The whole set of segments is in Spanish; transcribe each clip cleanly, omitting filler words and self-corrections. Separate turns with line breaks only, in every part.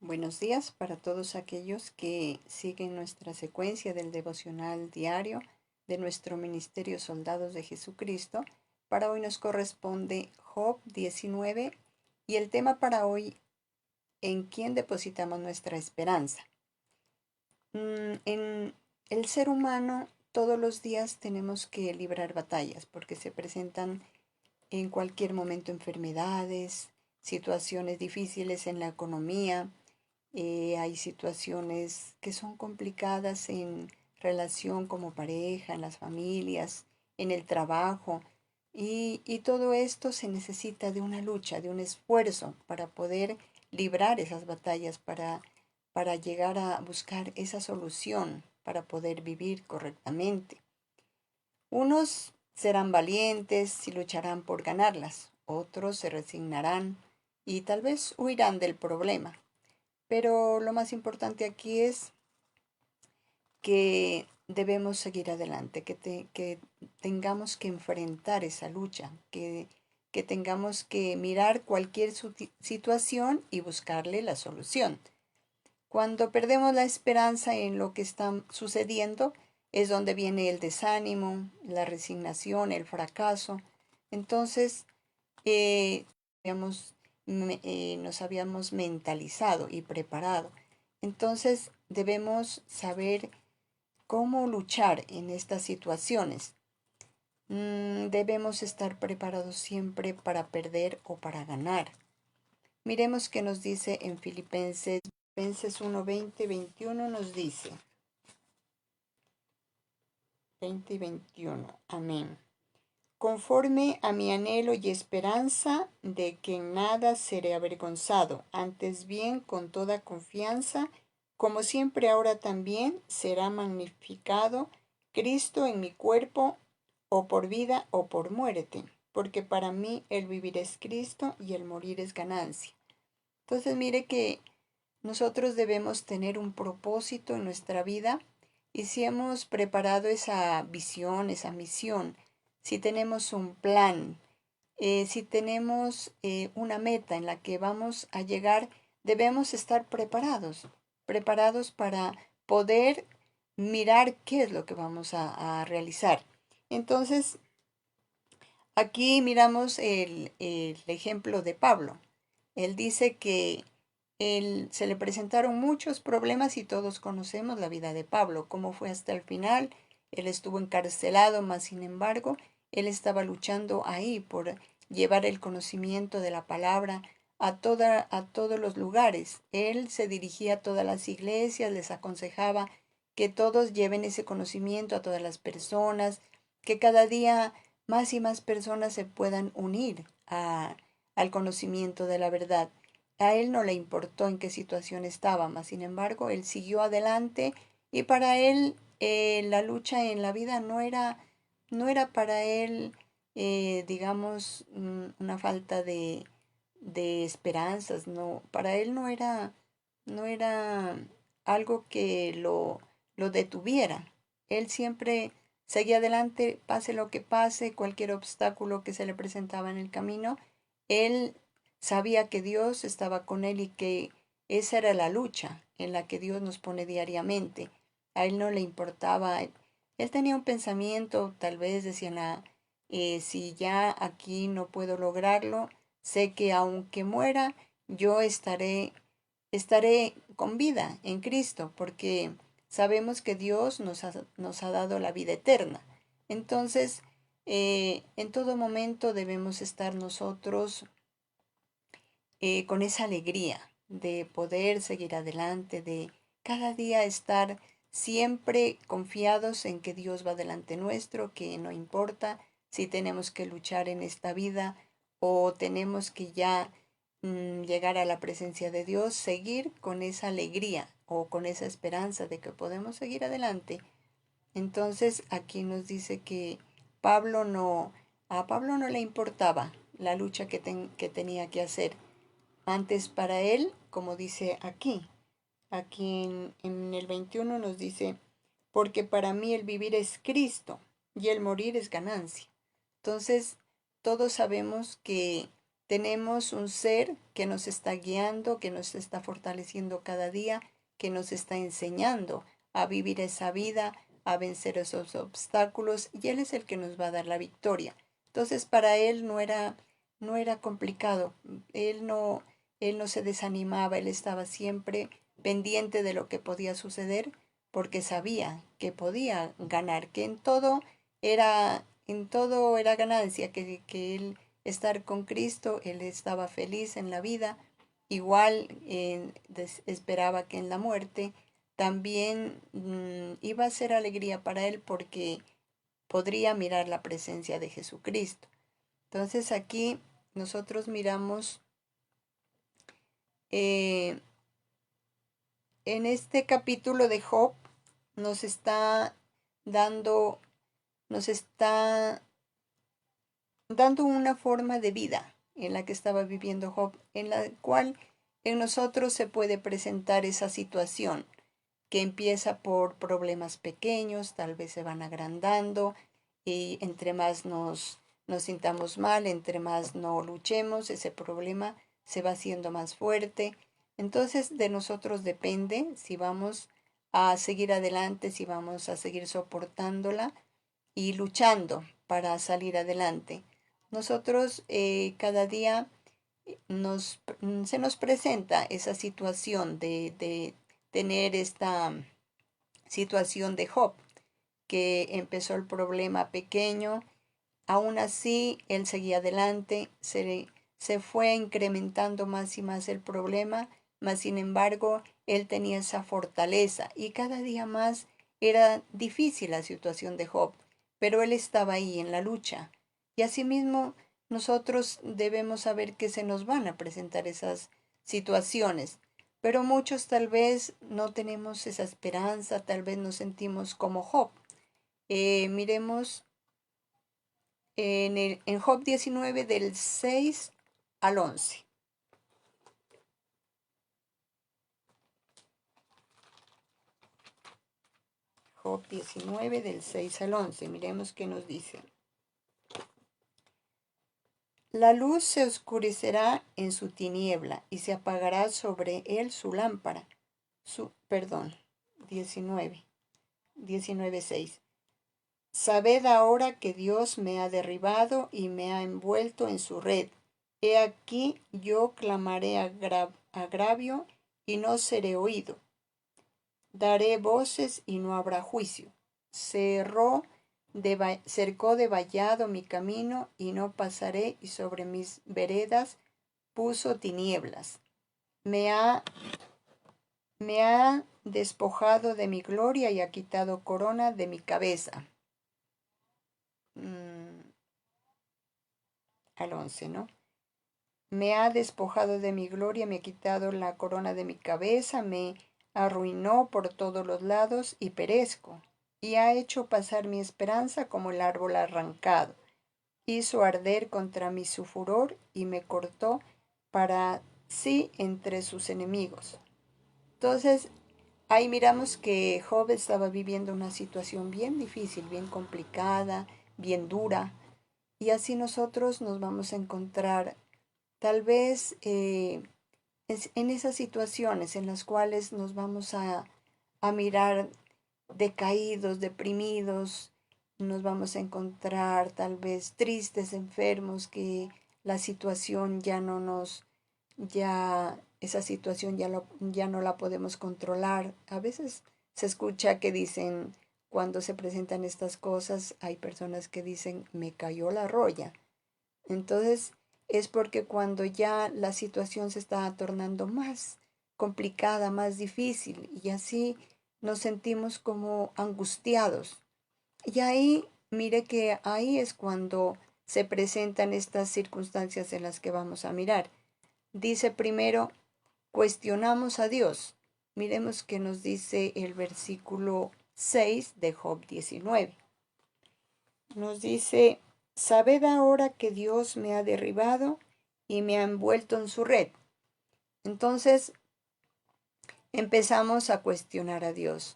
Buenos días para todos aquellos que siguen nuestra secuencia del devocional diario de nuestro Ministerio Soldados de Jesucristo. Para hoy nos corresponde Job 19 y el tema para hoy, ¿en quién depositamos nuestra esperanza? En el ser humano todos los días tenemos que librar batallas porque se presentan en cualquier momento enfermedades, situaciones difíciles en la economía. Hay situaciones que son complicadas en relación como pareja, en las familias, en el trabajo. Y todo esto se necesita de una lucha, de un esfuerzo para poder librar esas batallas, para llegar a buscar esa solución, para poder vivir correctamente. Unos serán valientes y lucharán por ganarlas, otros se resignarán y tal vez huirán del problema. Pero lo más importante aquí es que debemos seguir adelante, que tengamos que enfrentar esa lucha, que tengamos que mirar cualquier situación y buscarle la solución. Cuando perdemos la esperanza en lo que está sucediendo, es donde viene el desánimo, la resignación, el fracaso. Entonces, eh, habíamos, nos habíamos mentalizado y preparado. Entonces, debemos saber cómo luchar en estas situaciones. Debemos estar preparados siempre para perder o para ganar. Miremos qué nos dice en Filipenses 1, 20, 21 nos dice, 20 y 21, amén. Conforme a mi anhelo y esperanza de que en nada seré avergonzado, antes bien con toda confianza, como siempre ahora también será magnificado Cristo en mi cuerpo, o por vida o por muerte, porque para mí el vivir es Cristo y el morir es ganancia. Entonces mire que nosotros debemos tener un propósito en nuestra vida y si hemos preparado esa visión, esa misión, si tenemos un plan, si tenemos una meta en la que vamos a llegar, debemos estar preparados, preparados para poder mirar qué es lo que vamos a realizar. Entonces, aquí miramos el ejemplo de Pablo. Él dice que se le presentaron muchos problemas y todos conocemos la vida de Pablo, cómo fue hasta el final. Él estuvo encarcelado, mas sin embargo, él estaba luchando ahí por llevar el conocimiento de la palabra a todos los lugares. Él se dirigía a todas las iglesias, les aconsejaba que todos lleven ese conocimiento a todas las personas, que cada día más y más personas se puedan unir al conocimiento de la verdad. A él no le importó en qué situación estaba, mas sin embargo, él siguió adelante y para él la lucha en la vida no era para él, digamos, una falta de esperanzas, no, para él no era algo que lo detuviera. Él siempre seguía adelante, pase lo que pase, cualquier obstáculo que se le presentaba en el camino, él sabía que Dios estaba con él y que esa era la lucha en la que Dios nos pone diariamente. A él no le importaba. Él tenía un pensamiento, tal vez decía, si ya aquí no puedo lograrlo, sé que aunque muera, yo estaré con vida en Cristo, porque sabemos que Dios nos ha dado la vida eterna. Entonces, en todo momento debemos estar nosotros con esa alegría de poder seguir adelante, de cada día estar siempre confiados en que Dios va delante nuestro, que no importa si tenemos que luchar en esta vida o tenemos que ya llegar a la presencia de Dios, seguir con esa alegría o con esa esperanza de que podemos seguir adelante. Entonces aquí nos dice que a Pablo no le importaba la lucha que tenía que hacer. Antes para él, como dice aquí en el 21 nos dice, porque para mí el vivir es Cristo y el morir es ganancia. Entonces, todos sabemos que Tenemos un ser que nos está guiando, que nos está fortaleciendo cada día, que nos está enseñando a vivir esa vida, a vencer esos obstáculos, y Él es el que nos va a dar la victoria. Entonces, para Él no era complicado. Él no, Él no se desanimaba, Él estaba siempre pendiente de lo que podía suceder, porque sabía que podía ganar, que en todo era ganancia, que Él estar con Cristo, él estaba feliz en la vida, igual esperaba que en la muerte también iba a ser alegría para él porque podría mirar la presencia de Jesucristo. Entonces aquí nosotros miramos en este capítulo de Job nos está dando, nos está dando una forma de vida en la que estaba viviendo Job, en la cual en nosotros se puede presentar esa situación que empieza por problemas pequeños, tal vez se van agrandando y entre más nos sintamos mal, entre más no luchemos, ese problema se va haciendo más fuerte. Entonces de nosotros depende si vamos a seguir adelante, si vamos a seguir soportándola y luchando para salir adelante. Nosotros cada día se nos presenta esa situación de tener esta situación de Job, que empezó el problema pequeño, aún así él seguía adelante, se fue incrementando más y más el problema, mas sin embargo él tenía esa fortaleza y cada día más era difícil la situación de Job, pero él estaba ahí en la lucha. Y asimismo nosotros debemos saber que se nos van a presentar esas situaciones, pero muchos tal vez no tenemos esa esperanza, tal vez nos sentimos como Job. Miremos en Job 19 del 6 al 11. Job 19 del 6 al 11. Miremos qué nos dice. La luz se oscurecerá en su tiniebla y se apagará sobre él su lámpara. Perdón, 19:6. Sabed ahora que Dios me ha derribado y me ha envuelto en su red. He aquí yo clamaré agravio y no seré oído. Daré voces y no habrá juicio. Cercó de vallado mi camino y no pasaré, y sobre mis veredas puso tinieblas. Me ha despojado de mi gloria y ha quitado corona de mi cabeza. Al 11, ¿no? Me ha despojado de mi gloria, me ha quitado la corona de mi cabeza, me arruinó por todos los lados y perezco. Y ha hecho pasar mi esperanza como el árbol arrancado. Hizo arder contra mí su furor y me cortó para sí entre sus enemigos. Entonces, ahí miramos que Job estaba viviendo una situación bien difícil, bien complicada, bien dura. Y así nosotros nos vamos a encontrar tal vez en esas situaciones en las cuales nos vamos a mirar decaídos, deprimidos, nos vamos a encontrar tal vez tristes, enfermos, que la situación esa situación ya no la podemos controlar. A veces se escucha que dicen, cuando se presentan estas cosas, hay personas que dicen, me cayó la roya. Entonces, es porque cuando ya la situación se está tornando más complicada, más difícil, y así nos sentimos como angustiados. Y ahí, mire que ahí es cuando se presentan estas circunstancias en las que vamos a mirar. Dice primero, cuestionamos a Dios. Miremos qué nos dice el versículo 6 de Job 19. Nos dice, sabed ahora que Dios me ha derribado y me ha envuelto en su red. Entonces empezamos a cuestionar a Dios.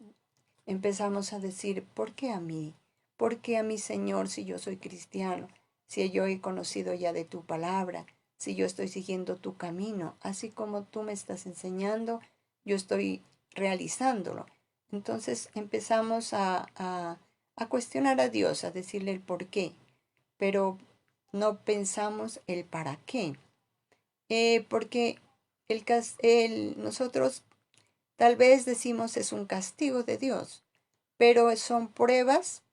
Empezamos a decir, ¿por qué a mí? ¿Por qué a mí, Señor, si yo soy cristiano? Si yo he conocido ya de tu palabra, si yo estoy siguiendo tu camino, así como tú me estás enseñando, yo estoy realizándolo. Entonces empezamos a cuestionar a Dios, a decirle el por qué, pero no pensamos el para qué. Porque nosotros tal vez decimos es un castigo de Dios, pero son pruebas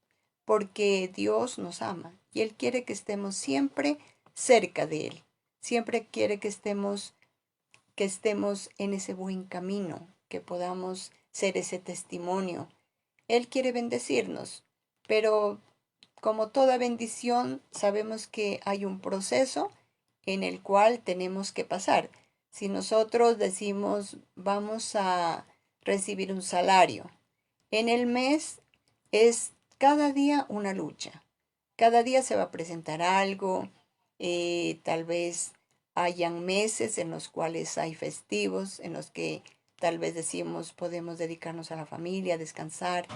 porque Dios nos ama y Él quiere que estemos siempre cerca de Él. Siempre quiere que estemos en ese buen camino, que podamos ser ese testimonio. Él quiere bendecirnos, pero como toda bendición, sabemos que hay un proceso en el cual tenemos que pasar. Si nosotros decimos vamos a recibir un salario, en el mes es cada día una lucha. Cada día se va a presentar algo, tal vez hayan meses en los cuales hay festivos, en los que tal vez decimos podemos dedicarnos a la familia, a descansar.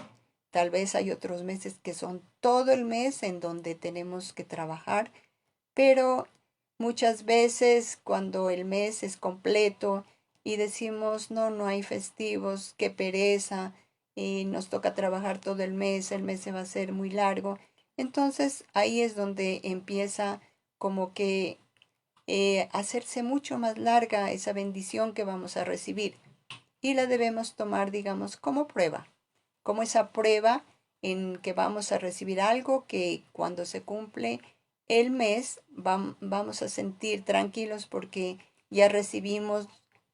Tal vez hay otros meses que son todo el mes en donde tenemos que trabajar, pero muchas veces cuando el mes es completo y decimos no, no hay festivos, qué pereza, y nos toca trabajar todo el mes se va a hacer muy largo. Entonces ahí es donde empieza como que hacerse mucho más larga esa bendición que vamos a recibir y la debemos tomar, digamos, como prueba, como esa prueba en que vamos a recibir algo que cuando se cumple el mes vamos a sentir tranquilos porque ya recibimos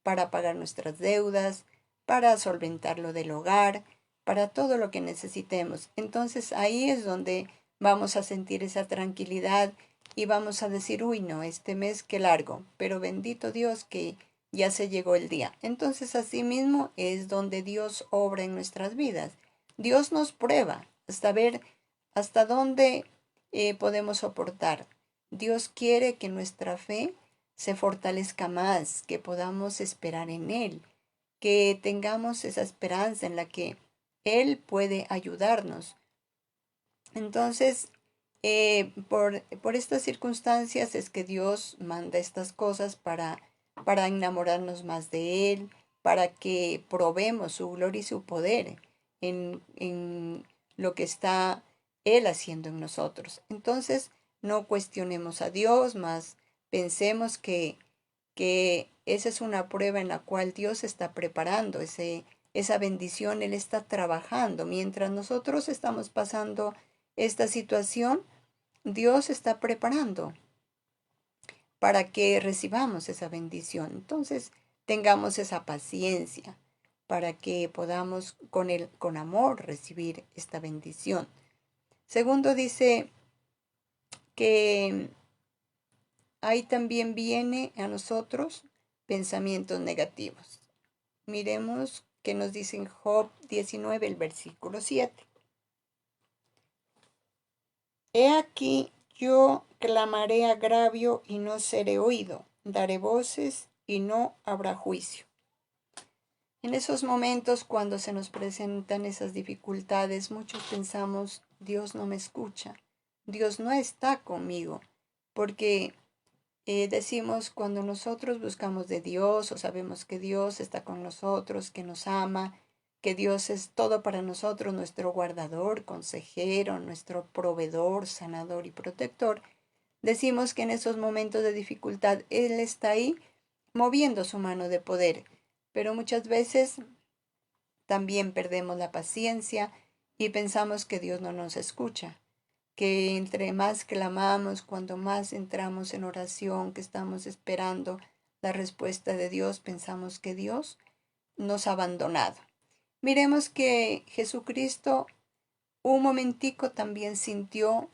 para pagar nuestras deudas, para solventar lo del hogar, para todo lo que necesitemos. Entonces ahí es donde vamos a sentir esa tranquilidad y vamos a decir, uy, no, este mes qué largo, pero bendito Dios que ya se llegó el día. Entonces, así mismo es donde Dios obra en nuestras vidas. Dios nos prueba hasta ver hasta dónde podemos soportar. Dios quiere que nuestra fe se fortalezca más, que podamos esperar en Él, que tengamos esa esperanza en la que Él puede ayudarnos. Entonces, por estas circunstancias es que Dios manda estas cosas para enamorarnos más de Él, para que probemos su gloria y su poder en lo que está Él haciendo en nosotros. Entonces, no cuestionemos a Dios, más pensemos que esa es una prueba en la cual Dios está preparando esa bendición, Él está trabajando. Mientras nosotros estamos pasando esta situación, Dios está preparando para que recibamos esa bendición. Entonces, tengamos esa paciencia para que podamos con amor recibir esta bendición. Segundo, dice que ahí también viene a nosotros pensamientos negativos. Miremos qué nos dice en Job 19, el versículo 7. He aquí, yo clamaré agravio y no seré oído, daré voces y no habrá juicio. En esos momentos cuando se nos presentan esas dificultades, muchos pensamos, Dios no me escucha, Dios no está conmigo, porque decimos cuando nosotros buscamos de Dios o sabemos que Dios está con nosotros, que nos ama, que Dios es todo para nosotros, nuestro guardador, consejero, nuestro proveedor, sanador y protector, decimos que en esos momentos de dificultad Él está ahí moviendo su mano de poder, pero muchas veces también perdemos la paciencia y pensamos que Dios no nos escucha, que entre más clamamos, cuando más entramos en oración, que estamos esperando la respuesta de Dios, pensamos que Dios nos ha abandonado. Miremos que Jesucristo un momentico también sintió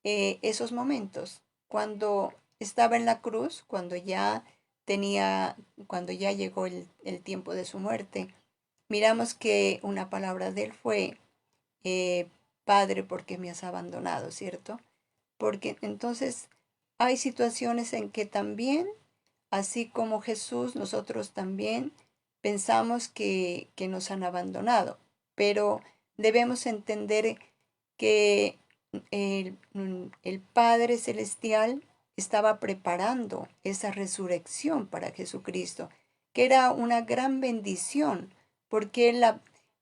esos momentos, cuando estaba en la cruz, cuando ya llegó el tiempo de su muerte. Miramos que una palabra de él fue, eh, Padre, ¿por qué me has abandonado? ¿Cierto? Porque entonces hay situaciones en que también, así como Jesús, nosotros también pensamos que nos han abandonado, pero debemos entender que el Padre Celestial estaba preparando esa resurrección para Jesucristo, que era una gran bendición, porque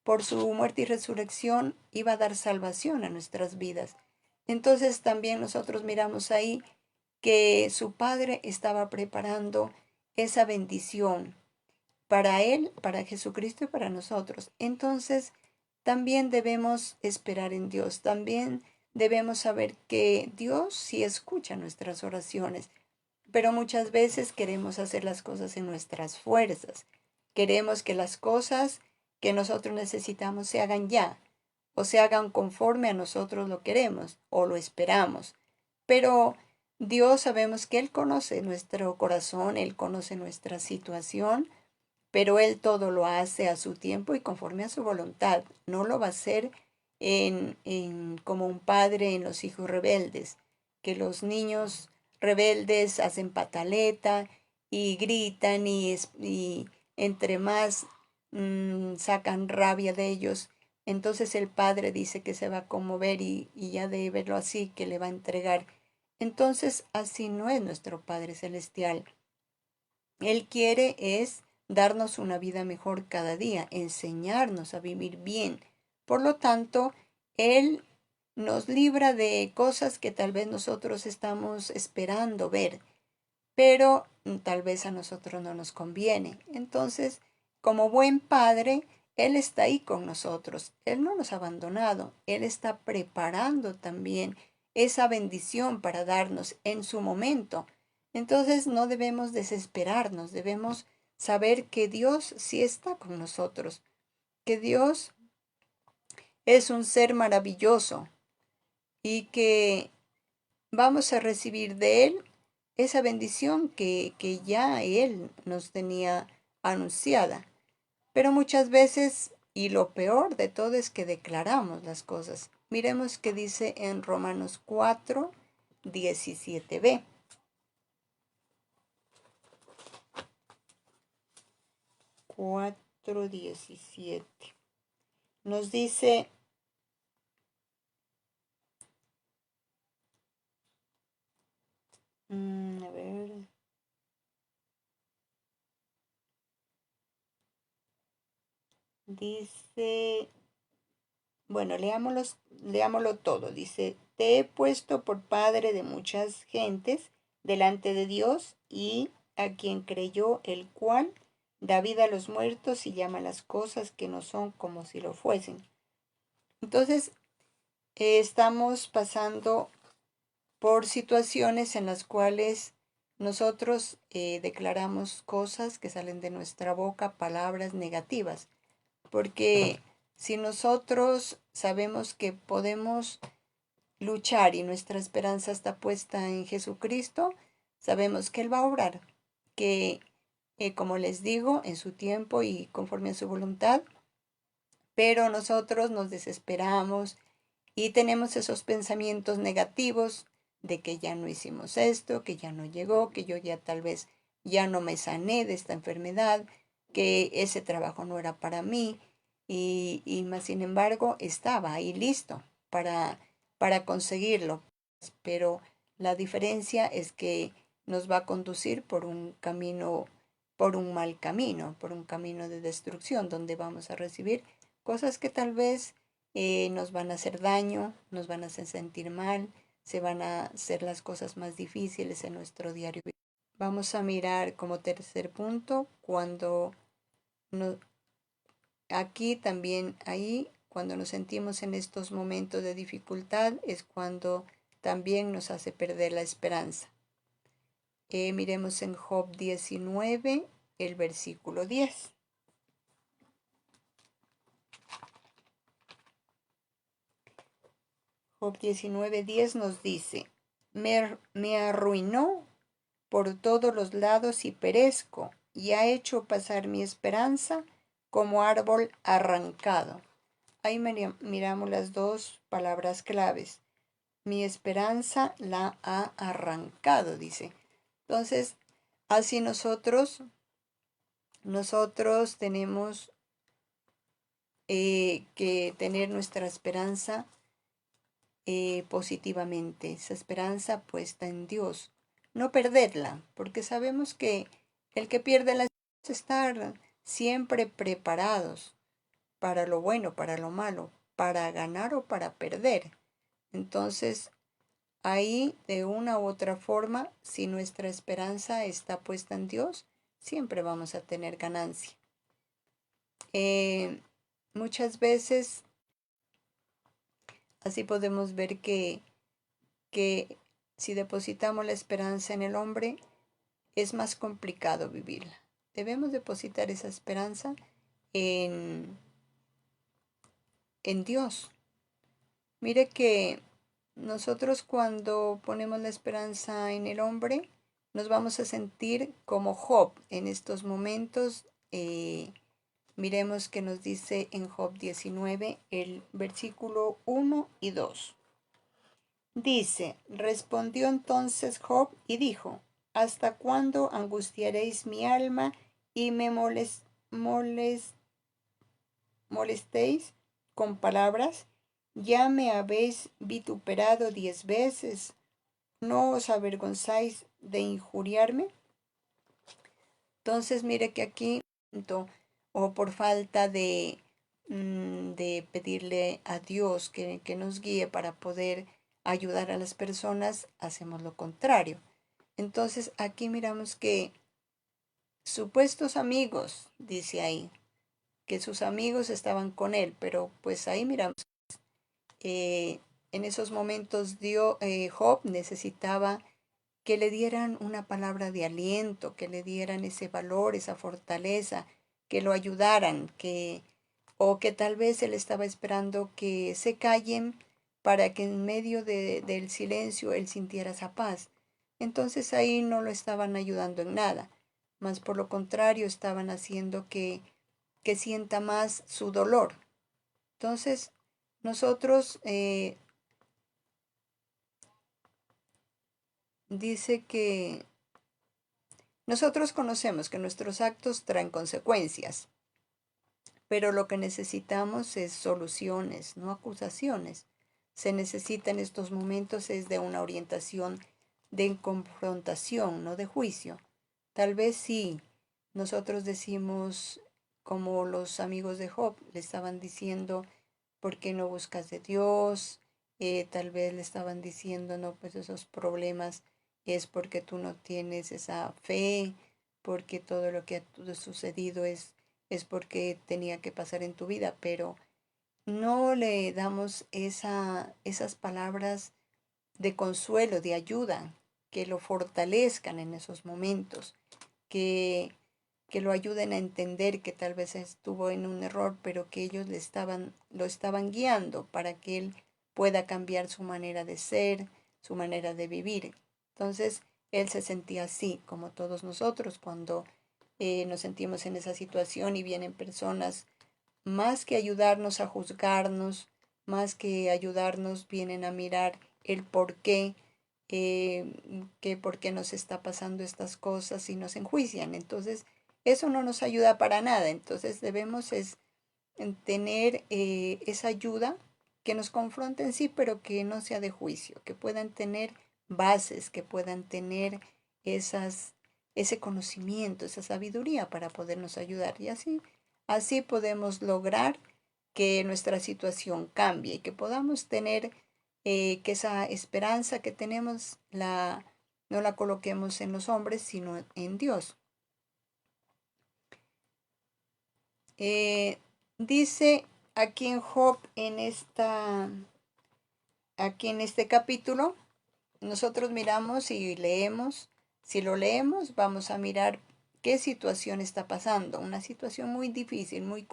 por su muerte y resurrección iba a dar salvación a nuestras vidas. Entonces también nosotros miramos ahí que su Padre estaba preparando esa bendición para Él, para Jesucristo y para nosotros. Entonces, también debemos esperar en Dios, también debemos saber que Dios sí escucha nuestras oraciones, pero muchas veces queremos hacer las cosas en nuestras fuerzas. Queremos que las cosas que nosotros necesitamos se hagan ya, o se hagan conforme a nosotros lo queremos o lo esperamos. Pero Dios sabemos que Él conoce nuestro corazón, Él conoce nuestra situación, pero Él todo lo hace a su tiempo y conforme a su voluntad. No lo va a hacer como un padre en los hijos rebeldes, que los niños rebeldes hacen pataleta y gritan y entre más sacan rabia de ellos. Entonces el padre dice que se va a conmover y ya de verlo así, que le va a entregar. Entonces así no es nuestro Padre Celestial. Él quiere es darnos una vida mejor cada día, enseñarnos a vivir bien. Por lo tanto, Él nos libra de cosas que tal vez nosotros estamos esperando ver, pero tal vez a nosotros no nos conviene. Entonces, como buen padre, Él está ahí con nosotros. Él no nos ha abandonado. Él está preparando también esa bendición para darnos en su momento. Entonces, no debemos desesperarnos. Debemos saber que Dios sí está con nosotros, que Dios es un ser maravilloso y que vamos a recibir de Él esa bendición que ya Él nos tenía anunciada. Pero muchas veces, y lo peor de todo es que declaramos las cosas. Miremos qué dice en Romanos 4, 17b. 4, 17. Nos dice, a ver, dice, bueno, leámoslo todo. Dice, te he puesto por padre de muchas gentes delante de Dios y a quien creyó, el cual da vida a los muertos y llama las cosas que no son como si lo fuesen. Entonces, estamos pasando por situaciones en las cuales nosotros declaramos cosas que salen de nuestra boca, palabras negativas, porque si nosotros sabemos que podemos luchar y nuestra esperanza está puesta en Jesucristo, sabemos que Él va a obrar, que como les digo, en su tiempo y conforme a su voluntad, pero nosotros nos desesperamos y tenemos esos pensamientos negativos de que ya no hicimos esto, que ya no llegó, que yo ya tal vez ya no me sané de esta enfermedad, que ese trabajo no era para mí y más sin embargo estaba ahí listo para conseguirlo. Pero la diferencia es que nos va a conducir por un camino, por un mal camino, por un camino de destrucción, donde vamos a recibir cosas que tal vez nos van a hacer daño, nos van a hacer sentir mal, se van a hacer las cosas más difíciles en nuestro diario. Vamos a mirar como tercer punto cuando no, aquí también ahí cuando nos sentimos en estos momentos de dificultad es cuando también nos hace perder la esperanza. Miremos en Job 19, el versículo 10. Job 19:10 nos dice, me arruinó por todos los lados y perezco, y ha hecho pasar mi esperanza como árbol arrancado. Ahí miramos las dos palabras claves. Mi esperanza la ha arrancado, dice. Entonces, así nosotros tenemos que tener nuestra esperanza positivamente, esa esperanza puesta en Dios, no perderla, porque sabemos que el que pierde la esperanza es estar siempre preparados para lo bueno, para lo malo, para ganar o para perder. Entonces, ahí, de una u otra forma, si nuestra esperanza está puesta en Dios, siempre vamos a tener ganancia. Muchas veces, así podemos ver que si depositamos la esperanza en el hombre, es más complicado vivirla. Debemos depositar esa esperanza en, en Dios. Mire que nosotros cuando ponemos la esperanza en el hombre, nos vamos a sentir como Job en estos momentos. Miremos que nos dice en Job 19, el versículo 1 y 2. Dice, respondió entonces Job y dijo, ¿hasta cuándo angustiaréis mi alma y me molestéis con palabras? Ya me habéis vituperado 10 veces. ¿No os avergonzáis de injuriarme? Entonces, mire que aquí, o por falta de pedirle a Dios que nos guíe para poder ayudar a las personas, hacemos lo contrario. Entonces, aquí miramos que supuestos amigos, dice ahí, que sus amigos estaban con él, pero pues ahí miramos, en esos momentos Job necesitaba que le dieran una palabra de aliento, que le dieran ese valor, esa fortaleza, que lo ayudaran, o que tal vez él estaba esperando que se callen para que en medio del silencio él sintiera esa paz. Entonces ahí no lo estaban ayudando en nada, más por lo contrario estaban haciendo que sienta más su dolor. Entonces nosotros dice que nosotros conocemos que nuestros actos traen consecuencias, pero lo que necesitamos es soluciones, no acusaciones. Se necesita en estos momentos es de una orientación de confrontación, no de juicio. Tal vez sí, nosotros decimos, como los amigos de Job le estaban diciendo, ¿por qué no buscas de Dios? Tal vez le estaban diciendo, no, pues esos problemas es porque tú no tienes esa fe, porque todo lo que ha sucedido es porque tenía que pasar en tu vida, pero no le damos esas palabras de consuelo, de ayuda, que lo fortalezcan en esos momentos, que, que lo ayuden a entender que tal vez estuvo en un error, pero que ellos lo estaban guiando para que él pueda cambiar su manera de ser, su manera de vivir. Entonces, él se sentía así, como todos nosotros, cuando nos sentimos en esa situación y vienen personas, más que ayudarnos a juzgarnos, más que ayudarnos, vienen a mirar el por qué, que por qué nos está pasando estas cosas y nos enjuician. Entonces, eso no nos ayuda para nada. Entonces, debemos tener esa ayuda que nos confronte en sí, pero que no sea de juicio, que puedan tener bases, que puedan tener ese conocimiento, esa sabiduría para podernos ayudar. Y así podemos lograr que nuestra situación cambie y que podamos tener que esa esperanza que tenemos no la coloquemos en los hombres, sino en Dios. Dice aquí en Job, aquí en este capítulo, nosotros miramos y leemos. Si lo leemos, vamos a mirar qué situación está pasando. Una situación muy difícil, muy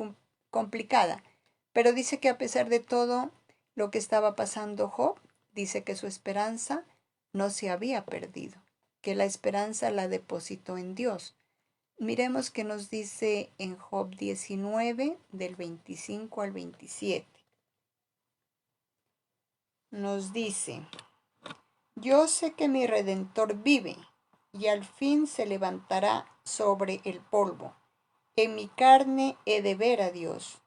complicada. Pero dice que a pesar de todo lo que estaba pasando Job, dice que su esperanza no se había perdido, que la esperanza la depositó en Dios. Miremos qué nos dice en Job 19, del 25 al 27. Nos dice, yo sé que mi Redentor vive y al fin se levantará sobre el polvo. En mi carne he de ver a Dios.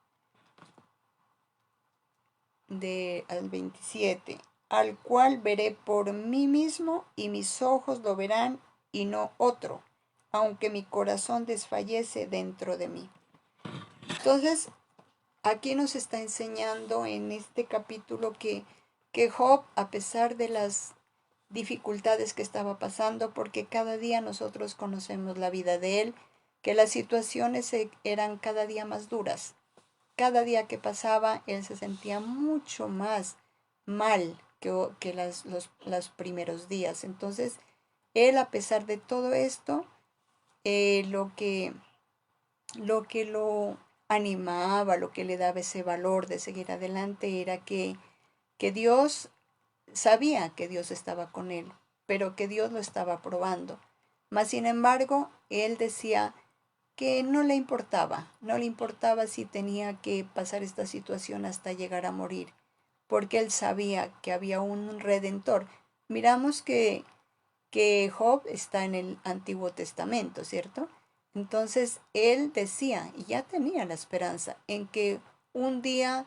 Al 27. al cual veré por mí mismo y mis ojos lo verán y no otro, aunque mi corazón desfallece dentro de mí. Entonces, aquí nos está enseñando en este capítulo que Job, a pesar de las dificultades que estaba pasando, porque cada día nosotros conocemos la vida de él, que las situaciones eran cada día más duras. Cada día que pasaba, él se sentía mucho más mal que los primeros días. Entonces, él, a pesar de todo esto, lo que lo animaba, lo que le daba ese valor de seguir adelante era que Dios sabía que Dios estaba con él, pero que Dios lo estaba probando. Mas, sin embargo, él decía que no le importaba si tenía que pasar esta situación hasta llegar a morir, porque él sabía que había un redentor. Miramos que Job está en el Antiguo Testamento, ¿cierto? Entonces él decía, y ya tenía la esperanza, en que un día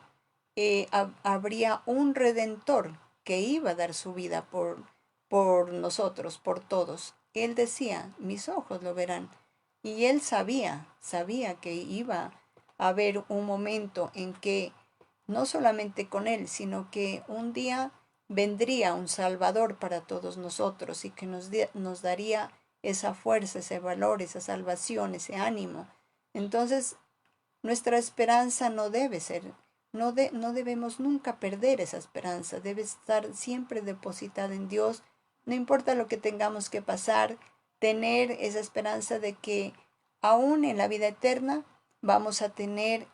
habría un redentor que iba a dar su vida por nosotros, por todos. Él decía, mis ojos lo verán. Y él sabía que iba a haber un momento en que no solamente con él, sino que un día vendría un Salvador para todos nosotros y que nos daría esa fuerza, ese valor, esa salvación, ese ánimo. Entonces, nuestra esperanza no debe ser, no debemos nunca perder esa esperanza, debe estar siempre depositada en Dios, no importa lo que tengamos que pasar, tener esa esperanza de que aún en la vida eterna vamos a tener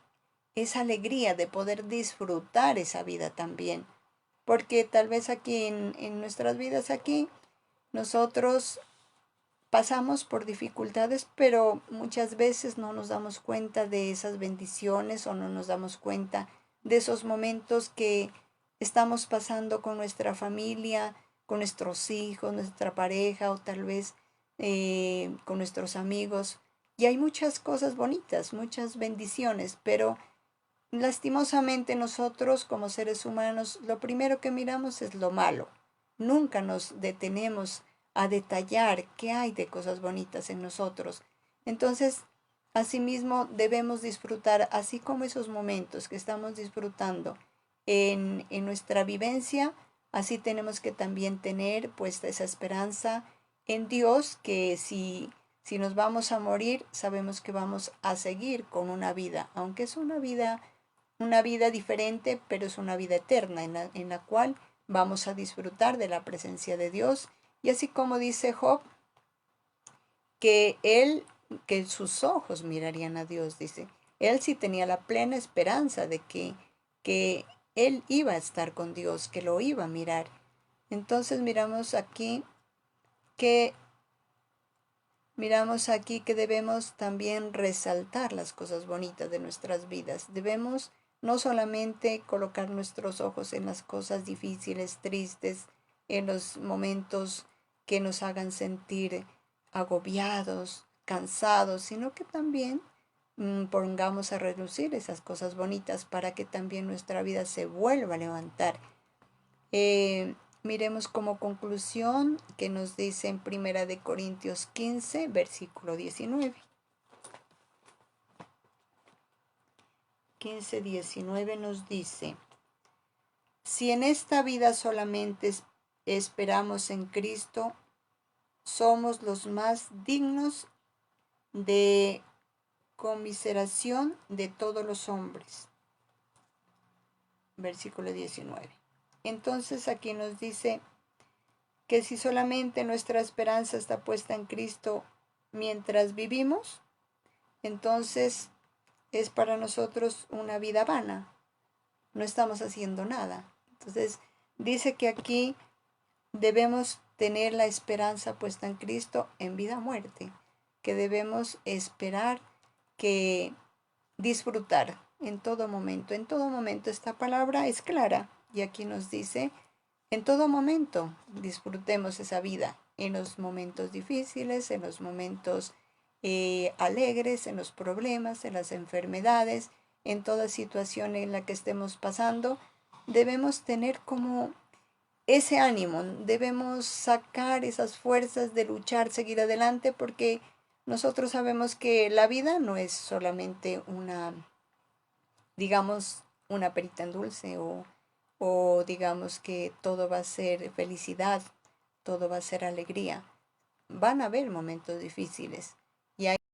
esa alegría de poder disfrutar esa vida también. Porque tal vez aquí en nuestras vidas aquí, nosotros pasamos por dificultades, pero muchas veces no nos damos cuenta de esas bendiciones o no nos damos cuenta de esos momentos que estamos pasando con nuestra familia, con nuestros hijos, nuestra pareja o tal vez con nuestros amigos. Y hay muchas cosas bonitas, muchas bendiciones, pero lastimosamente nosotros como seres humanos lo primero que miramos es lo malo. Nunca nos detenemos a detallar qué hay de cosas bonitas en nosotros. Entonces, asimismo debemos disfrutar, así como esos momentos que estamos disfrutando en nuestra vivencia, así tenemos que también tener puesta esa esperanza en Dios, que si nos vamos a morir, sabemos que vamos a seguir con una vida, aunque es una vida diferente, pero es una vida eterna en la cual vamos a disfrutar de la presencia de Dios. Y así como dice Job, que sus ojos mirarían a Dios, dice. Él sí tenía la plena esperanza de que él iba a estar con Dios, que lo iba a mirar. Entonces que miramos aquí que debemos también resaltar las cosas bonitas de nuestras vidas. Debemos no solamente colocar nuestros ojos en las cosas difíciles, tristes, en los momentos que nos hagan sentir agobiados, cansados, sino que también pongamos a relucir esas cosas bonitas para que también nuestra vida se vuelva a levantar. Miremos como conclusión que nos dice en Primera de Corintios 15, versículo 19. 15:19 nos dice, si en esta vida solamente esperamos en Cristo, somos los más dignos de conmiseración de todos los hombres. Versículo 19. Entonces aquí nos dice que si solamente nuestra esperanza está puesta en Cristo mientras vivimos, entonces es para nosotros una vida vana. No estamos haciendo nada. Entonces dice que aquí debemos tener la esperanza puesta en Cristo en vida o muerte, que debemos esperar, que disfrutar en todo momento. En todo momento esta palabra es clara y aquí nos dice, en todo momento disfrutemos esa vida, en los momentos difíciles, en los momentos alegres, en los problemas, en las enfermedades, en toda situación en la que estemos pasando. Debemos tener como ese ánimo, debemos sacar esas fuerzas de luchar, seguir adelante, porque nosotros sabemos que la vida no es solamente una, digamos, una perita en dulce o digamos que todo va a ser felicidad, todo va a ser alegría. Van a haber momentos difíciles,